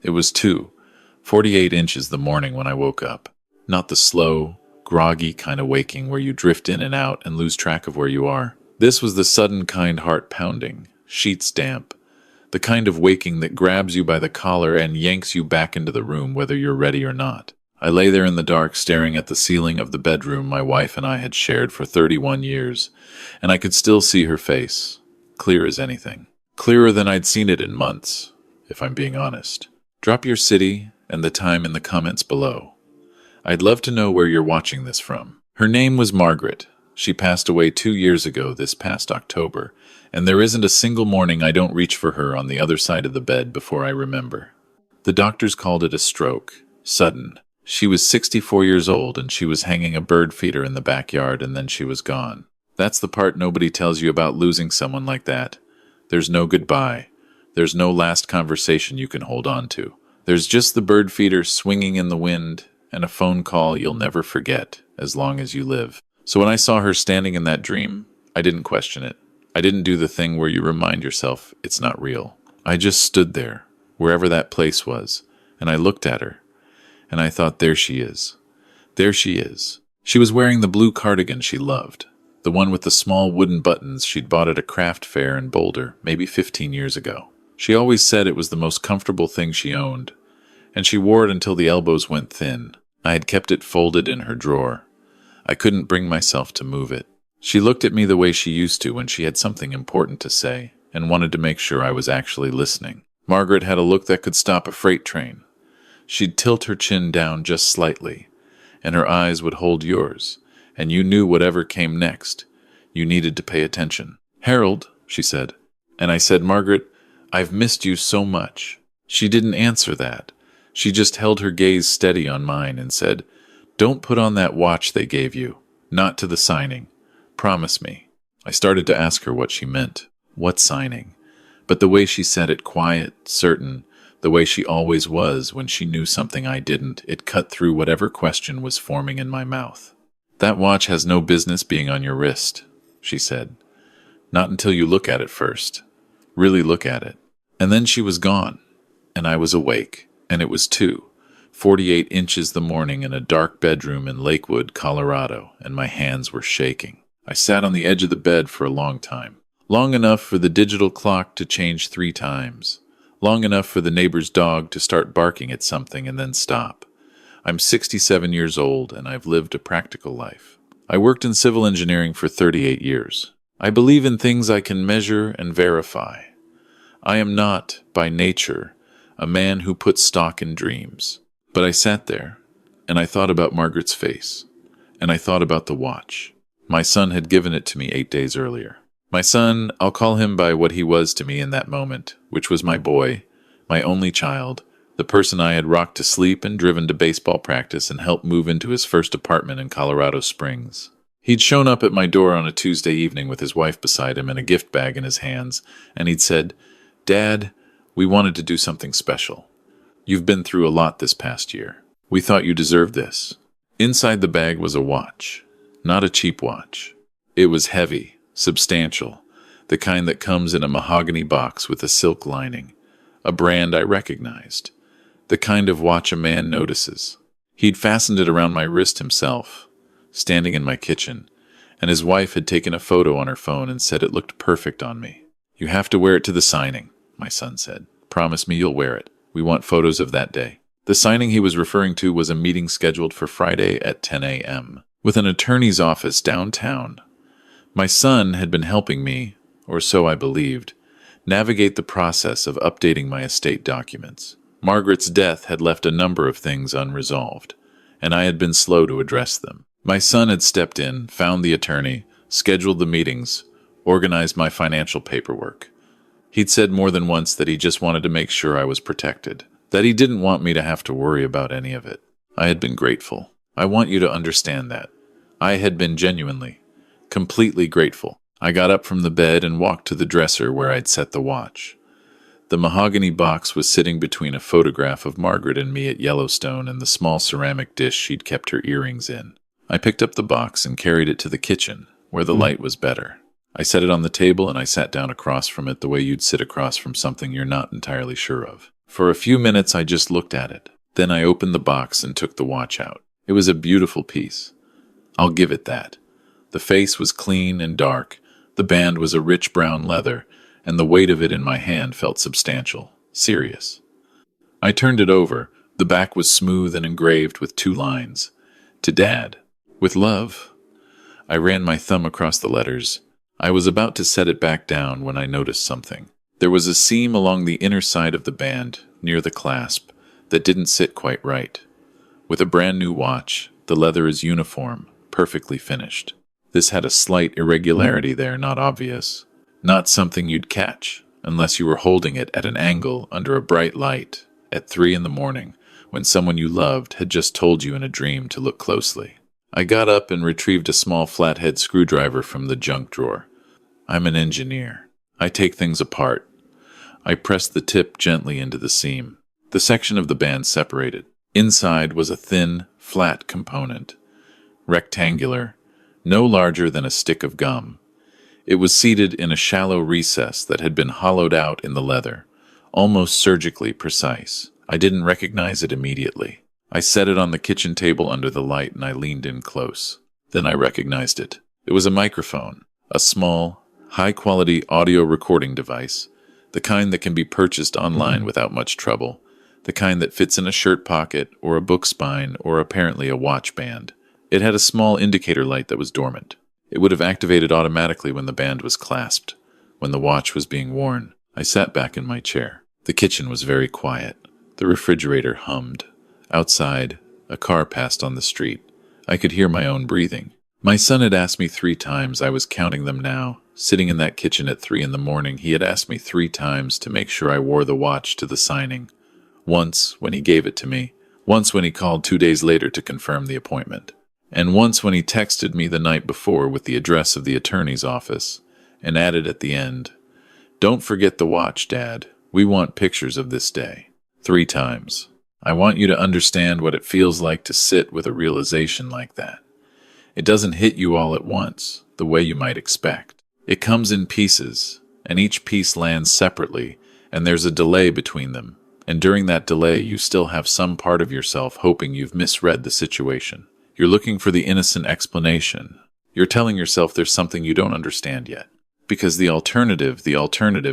It was 2:48 inches the morning when I woke up. Not the slow, groggy kind of waking where you drift in and out and lose track of where you are. This was the sudden kind, heart pounding, sheets damp, the kind of waking that grabs you by the collar and yanks you back into the room whether you're ready or not. I lay there in the dark staring at the ceiling of the bedroom my wife and I had shared for 31 years, and I could still see her face, clear as anything. Clearer than I'd seen it in months, if I'm being honest. Drop your city and the time in the comments below. I'd love to know where you're watching this from. Her name was Margaret. She passed away 2 years ago this past October, and there isn't a single morning I don't reach for her on the other side of the bed before I remember. The doctors called it a stroke, sudden. She was 64 years old and she was hanging a bird feeder in the backyard and then she was gone. That's the part nobody tells you about losing someone like that. There's no goodbye. There's no last conversation you can hold on to. There's just the bird feeder swinging in the wind and a phone call you'll never forget as long as you live. So when I saw her standing in that dream, I didn't question it. I didn't do the thing where you remind yourself it's not real. I just stood there, wherever that place was, and I looked at her. And I thought, there she is. There she is. She was wearing the blue cardigan she loved, the one with the small wooden buttons she'd bought at a craft fair in Boulder maybe 15 years ago. She always said it was the most comfortable thing she owned, and she wore it until the elbows went thin. I had kept it folded in her drawer. I couldn't bring myself to move it. She looked at me the way she used to when she had something important to say, and wanted to make sure I was actually listening. Margaret had a look that could stop a freight train. She'd tilt her chin down just slightly, and her eyes would hold yours, and you knew whatever came next, you needed to pay attention. "Harold," she said. And I said, "Margaret, I've missed you so much." She didn't answer that. She just held her gaze steady on mine and said, "Don't put on that watch they gave you. Not to the signing. Promise me." I started to ask her what she meant. What signing? But the way she said it, quiet, certain, the way she always was when she knew something I didn't, it cut through whatever question was forming in my mouth. "That watch has no business being on your wrist," she said. "Not until you look at it first. Really look at it." And then she was gone, and I was awake, and it was 2:48 inches the morning in a dark bedroom in Lakewood, Colorado, and my hands were shaking. I sat on the edge of the bed for a long time. Long enough for the digital clock to change 3 times. Long enough for the neighbor's dog to start barking at something and then stop. I'm 67 years old and I've lived a practical life. I worked in civil engineering for 38 years. I believe in things I can measure and verify. I am not, by nature, a man who puts stock in dreams. But I sat there and I thought about Margaret's face, and I thought about the watch. My son had given it to me 8 days earlier. My son, I'll call him by what he was to me in that moment, which was my boy, my only child, the person I had rocked to sleep and driven to baseball practice and helped move into his first apartment in Colorado Springs. He'd shown up at my door on a Tuesday evening with his wife beside him and a gift bag in his hands, and he'd said, "Dad, we wanted to do something special. You've been through a lot this past year. We thought you deserved this." Inside the bag was a watch, not a cheap watch. It was heavy, substantial, the kind that comes in a mahogany box with a silk lining, a brand I recognized, the kind of watch a man notices. He'd fastened it around my wrist himself, standing in my kitchen, and his wife had taken a photo on her phone and said it looked perfect on me. "You have to wear it to the signing," my son said. "Promise me you'll wear it. We want photos of that day." The signing he was referring to was a meeting scheduled for Friday at 10 a.m. with an attorney's office downtown. My son had been helping me, or so I believed, navigate the process of updating my estate documents. Margaret's death had left a number of things unresolved, and I had been slow to address them. My son had stepped in, found the attorney, scheduled the meetings, organized my financial paperwork. He'd said more than once that he just wanted to make sure I was protected, that he didn't want me to have to worry about any of it. I had been grateful. I want you to understand that. I had been genuinely, completely grateful. I got up from the bed and walked to the dresser where I'd set the watch. The mahogany box was sitting between a photograph of Margaret and me at Yellowstone and the small ceramic dish she'd kept her earrings in. I picked up the box and carried it to the kitchen, where the light was better. I set it on the table and I sat down across from it the way you'd sit across from something you're not entirely sure of. For a few minutes I just looked at it. Then I opened the box and took the watch out. It was a beautiful piece. I'll give it that. The face was clean and dark, the band was a rich brown leather, and the weight of it in my hand felt substantial, serious. I turned it over. The back was smooth and engraved with 2 lines. To Dad. With love. I ran my thumb across the letters. I was about to set it back down when I noticed something. There was a seam along the inner side of the band, near the clasp, that didn't sit quite right. With a brand new watch, the leather is uniform, perfectly finished. This had a slight irregularity there, not obvious. Not something you'd catch, unless you were holding it at an angle under a bright light at 3 in the morning, when someone you loved had just told you in a dream to look closely. I got up and retrieved a small flathead screwdriver from the junk drawer. I'm an engineer. I take things apart. I pressed the tip gently into the seam. The section of the band separated. Inside was a thin, flat component. Rectangular, no larger than a stick of gum. It was seated in a shallow recess that had been hollowed out in the leather, almost surgically precise. I didn't recognize it immediately. I set it on the kitchen table under the light and I leaned in close. Then I recognized it. It was a microphone, a small, high-quality audio recording device, the kind that can be purchased online without much trouble, the kind that fits in a shirt pocket or a book spine or apparently a watch band. It had a small indicator light that was dormant. It would have activated automatically when the band was clasped, when the watch was being worn. I sat back in my chair. The kitchen was very quiet. The refrigerator hummed. Outside, a car passed on the street. I could hear my own breathing. My son had asked me 3 times, I was counting them now. Sitting in that kitchen at 3 in the morning, he had asked me 3 times to make sure I wore the watch to the signing. Once when he gave it to me, once when he called 2 days later to confirm the appointment, and once when he texted me the night before with the address of the attorney's office, and added at the end, "Don't forget the watch, Dad. We want pictures of this day." 3 times. I want you to understand what it feels like to sit with a realization like that. It doesn't hit you all at once, the way you might expect. It comes in pieces, and each piece lands separately, and there's a delay between them. And during that delay, you still have some part of yourself hoping you've misread the situation. You're looking for the innocent explanation. You're telling yourself there's something you don't understand yet. Because the alternative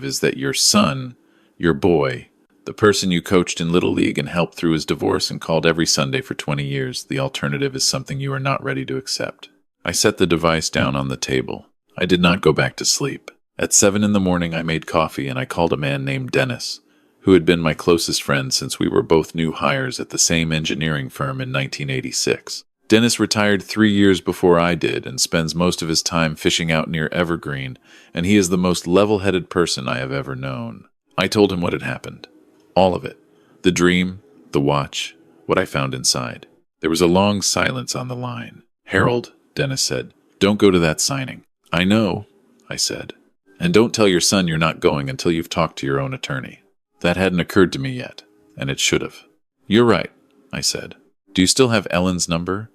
is that your son, your boy, the person you coached in Little League and helped through his divorce and called every Sunday for 20 years, the alternative is something you are not ready to accept. I set the device down on the table. I did not go back to sleep. At 7 in the morning, I made coffee and I called a man named Dennis, who had been my closest friend since we were both new hires at the same engineering firm in 1986. Dennis retired 3 years before I did and spends most of his time fishing out near Evergreen, and he is the most level-headed person I have ever known. I told him what had happened. All of it. The dream, the watch, what I found inside. There was a long silence on the line. "Harold," Dennis said, "don't go to that signing." "I know," I said. "And don't tell your son you're not going until you've talked to your own attorney." That hadn't occurred to me yet, and it should have. "You're right," I said. "Do you still have Ellen's number?"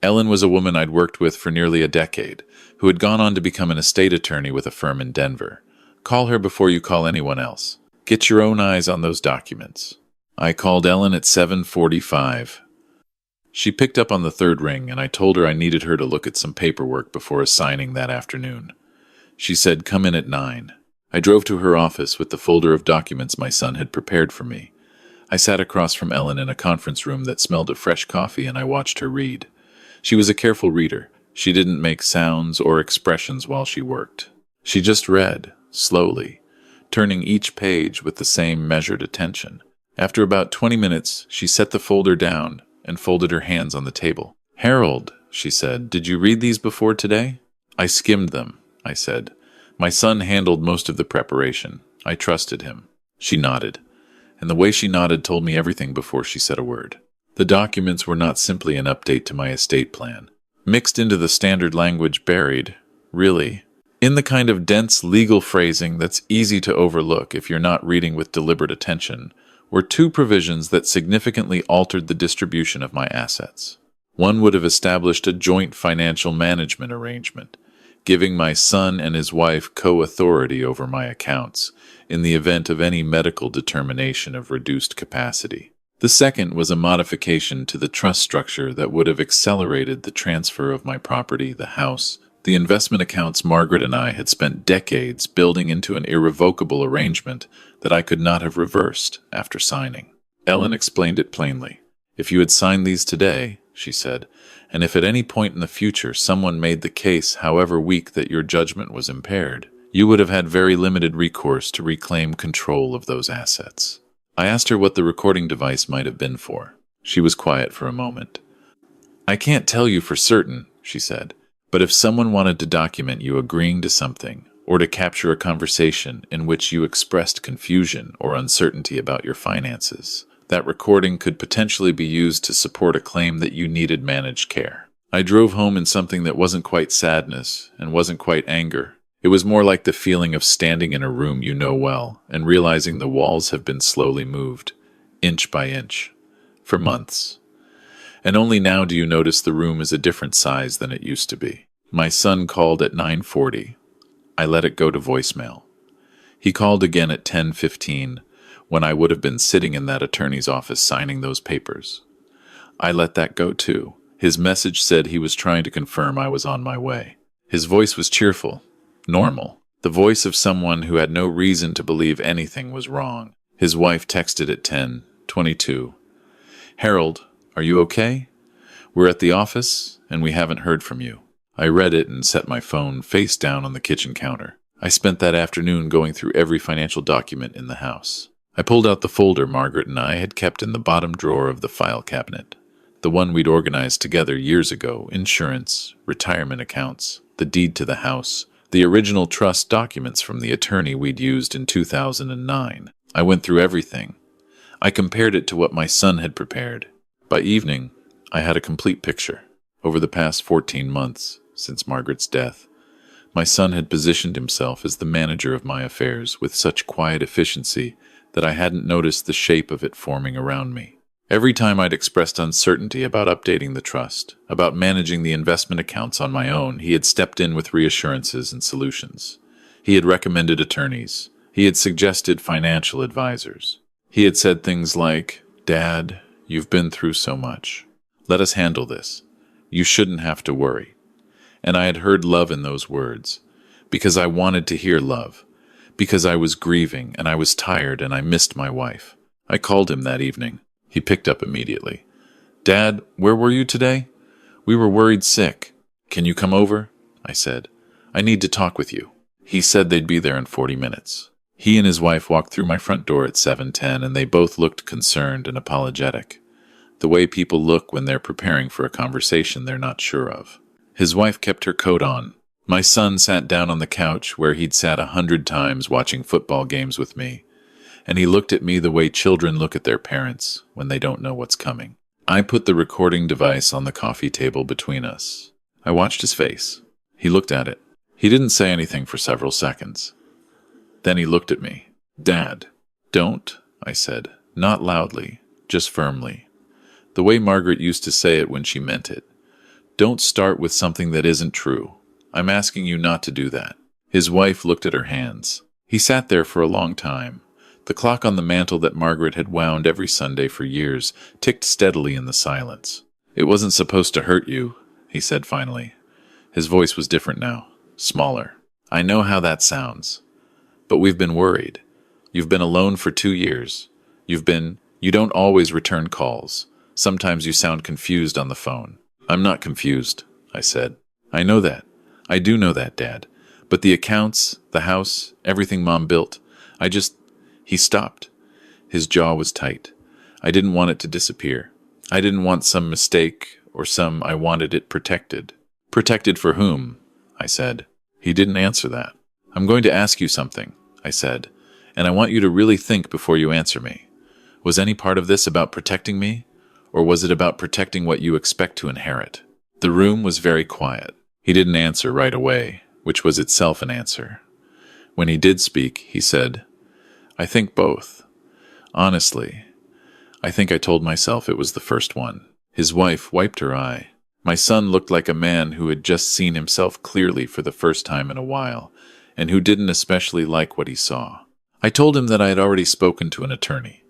Ellen was a woman I'd worked with for nearly a decade, who had gone on to become an estate attorney with a firm in Denver. Call her before you call anyone else. Get your own eyes on those documents. I called Ellen at 7:45. She picked up on the 3rd ring, and I told her I needed her to look at some paperwork before a signing that afternoon. She said, "Come in at 9. I drove to her office with the folder of documents my son had prepared for me. I sat across from Ellen in a conference room that smelled of fresh coffee, and I watched her read. She was a careful reader. She didn't make sounds or expressions while she worked. She just read, slowly, turning each page with the same measured attention. After about 20 minutes, she set the folder down and folded her hands on the table. "Harold," she said, "did you read these before today?" "I skimmed them," I said. My son handled most of the preparation. I trusted him. She nodded, and the way she nodded told me everything before she said a word. The documents were not simply an update to my estate plan. Mixed into the standard language buried, really, in the kind of dense legal phrasing that's easy to overlook if you're not reading with deliberate attention, were 2 provisions that significantly altered the distribution of my assets. One would have established a joint financial management arrangement, giving my son and his wife co-authority over my accounts, in the event of any medical determination of reduced capacity. The second was a modification to the trust structure that would have accelerated the transfer of my property, the house, the investment accounts Margaret and I had spent decades building into an irrevocable arrangement that I could not have reversed after signing. Ellen explained it plainly. If you had signed these today, she said, and if at any point in the future someone made the case, however weak, that your judgment was impaired, you would have had very limited recourse to reclaim control of those assets. I asked her what the recording device might have been for. She was quiet for a moment. I can't tell you for certain, she said, but if someone wanted to document you agreeing to something, or to capture a conversation in which you expressed confusion or uncertainty about your finances, that recording could potentially be used to support a claim that you needed managed care. I drove home in something that wasn't quite sadness and wasn't quite anger. It was more like the feeling of standing in a room you know well and realizing the walls have been slowly moved, inch by inch, for months. And only now do you notice the room is a different size than it used to be. My son called at 9:40. I let it go to voicemail. He called again at 10:15, when I would have been sitting in that attorney's office signing those papers. I let that go too. His message said he was trying to confirm I was on my way. His voice was cheerful, normal, the voice of someone who had no reason to believe anything was wrong. His wife texted at 10:22. Harold, are you okay? We're at the office, and we haven't heard from you. I read it and set my phone face down on the kitchen counter. I spent that afternoon going through every financial document in the house. I pulled out the folder Margaret and I had kept in the bottom drawer of the file cabinet, the one we'd organized together years ago: insurance, retirement accounts, the deed to the house, the original trust documents from the attorney we'd used in 2009. I went through everything. I compared it to what my son had prepared. By evening, I had a complete picture. Over the past 14 months, since Margaret's death, my son had positioned himself as the manager of my affairs with such quiet efficiency that I hadn't noticed the shape of it forming around me. Every time I'd expressed uncertainty about updating the trust, about managing the investment accounts on my own, he had stepped in with reassurances and solutions. He had recommended attorneys. He had suggested financial advisors. He had said things like, "Dad, you've been through so much. Let us handle this. You shouldn't have to worry." And I had heard love in those words, because I wanted to hear love, because I was grieving and I was tired and I missed my wife. I called him that evening. He picked up immediately. "Dad, where were you today? We were worried sick. Can you come over?" I said. "I need to talk with you." He said they'd be there in 40 minutes. He and his wife walked through my front door at 7:10, and they both looked concerned and apologetic, the way people look when they're preparing for a conversation they're not sure of. His wife kept her coat on. My son sat down on the couch where he'd sat 100 times watching football games with me, and he looked at me the way children look at their parents when they don't know what's coming. I put the recording device on the coffee table between us. I watched his face. He looked at it. He didn't say anything for several seconds. Then he looked at me. "Dad, don't," I said, not loudly, just firmly, the way Margaret used to say it when she meant it. "Don't start with something that isn't true. I'm asking you not to do that." His wife looked at her hands. He sat there for a long time. The clock on the mantel that Margaret had wound every Sunday for years ticked steadily in the silence. "It wasn't supposed to hurt you," he said finally. His voice was different now, smaller. "I know how that sounds. But we've been worried. You've been alone for 2 years. You don't always return calls. Sometimes you sound confused on the phone." "I'm not confused," I said. "I know that. I do know that, Dad. But the accounts, the house, everything Mom built, He stopped. His jaw was tight. I didn't want it to disappear. I didn't want some mistake or I wanted it protected. "Protected for whom?" I said. He didn't answer that. "I'm going to ask you something," I said, "and I want you to really think before you answer me. Was any part of this about protecting me, or was it about protecting what you expect to inherit?" The room was very quiet. He didn't answer right away, which was itself an answer. When he did speak, he said, "I think both. Honestly, I think I told myself it was the first one." His wife wiped her eye. My son looked like a man who had just seen himself clearly for the first time in a while, and who didn't especially like what he saw. I told him that I had already spoken to an attorney,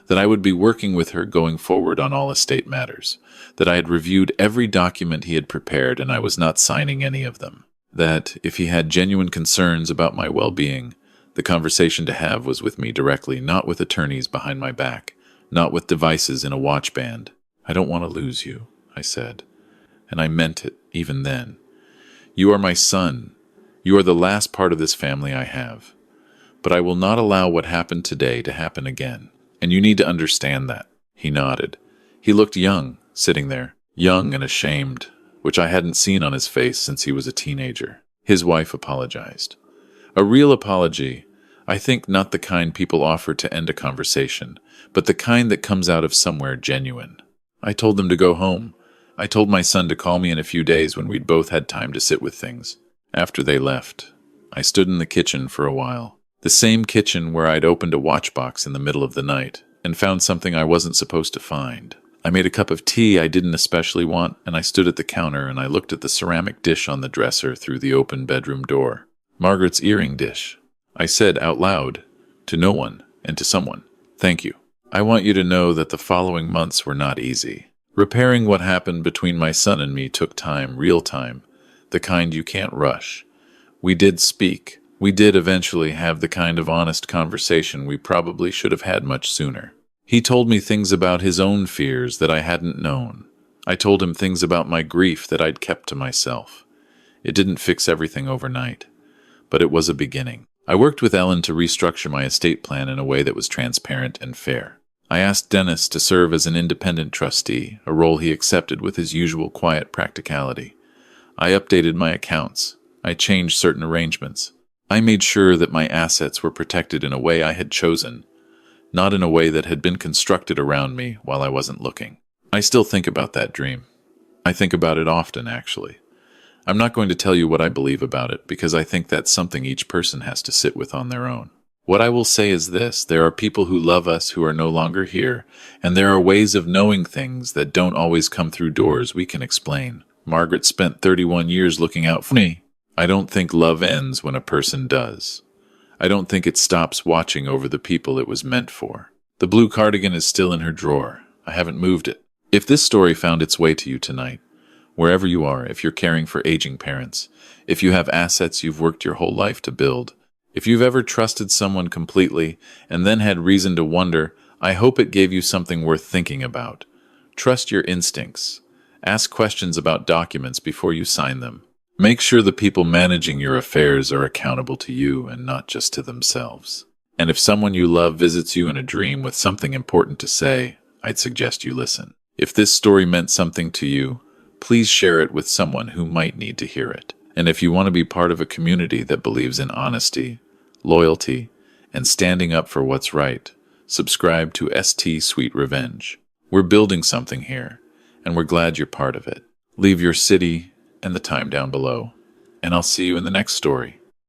that I would be working with her going forward on all estate matters, that I had reviewed every document he had prepared and I was not signing any of them, that if he had genuine concerns about my well-being, the conversation to have was with me directly, not with attorneys behind my back, not with devices in a watch band. I don't want to lose you, I said, and I meant it even then. You are my son. You are the last part of this family I have. But I will not allow what happened today to happen again. And you need to understand that. He nodded. He looked young, sitting there, young and ashamed, which I hadn't seen on his face since he was a teenager. His wife apologized. A real apology, I think, not the kind people offer to end a conversation, but the kind that comes out of somewhere genuine. I told them to go home. I told my son to call me in a few days when we'd both had time to sit with things. After they left, I stood in the kitchen for a while. The same kitchen where I'd opened a watch box in the middle of the night and found something I wasn't supposed to find. I made a cup of tea I didn't especially want, and I stood at the counter and I looked at the ceramic dish on the dresser through the open bedroom door. Margaret's earring dish. I said out loud, to no one and to someone, "Thank you. I want you to know that the following months were not easy. Repairing what happened between my son and me took time, real time, the kind you can't rush. We did speak. We did eventually have the kind of honest conversation we probably should have had much sooner. He told me things about his own fears that I hadn't known. I told him things about my grief that I'd kept to myself. It didn't fix everything overnight, but it was a beginning. I worked with Ellen to restructure my estate plan in a way that was transparent and fair. I asked Dennis to serve as an independent trustee, a role he accepted with his usual quiet practicality. I updated my accounts. I changed certain arrangements. I made sure that my assets were protected in a way I had chosen, not in a way that had been constructed around me while I wasn't looking. I still think about that dream. I think about it often, actually. I'm not going to tell you what I believe about it, because I think that's something each person has to sit with on their own. What I will say is this: there are people who love us who are no longer here, and there are ways of knowing things that don't always come through doors we can explain. Margaret spent 31 years looking out for me. I don't think love ends when a person does. I don't think it stops watching over the people it was meant for. The blue cardigan is still in her drawer. I haven't moved it. If this story found its way to you tonight, wherever you are, if you're caring for aging parents, if you have assets you've worked your whole life to build, if you've ever trusted someone completely and then had reason to wonder, I hope it gave you something worth thinking about. Trust your instincts. Ask questions about documents before you sign them. Make sure the people managing your affairs are accountable to you and not just to themselves. And if someone you love visits you in a dream with something important to say, I'd suggest you listen. If this story meant something to you, please share it with someone who might need to hear it. And if you want to be part of a community that believes in honesty, loyalty, and standing up for what's right, subscribe to st-sweetrevenge. We're building something here, and we're glad you're part of it. Leave your city and the time down below, and I'll see you in the next story.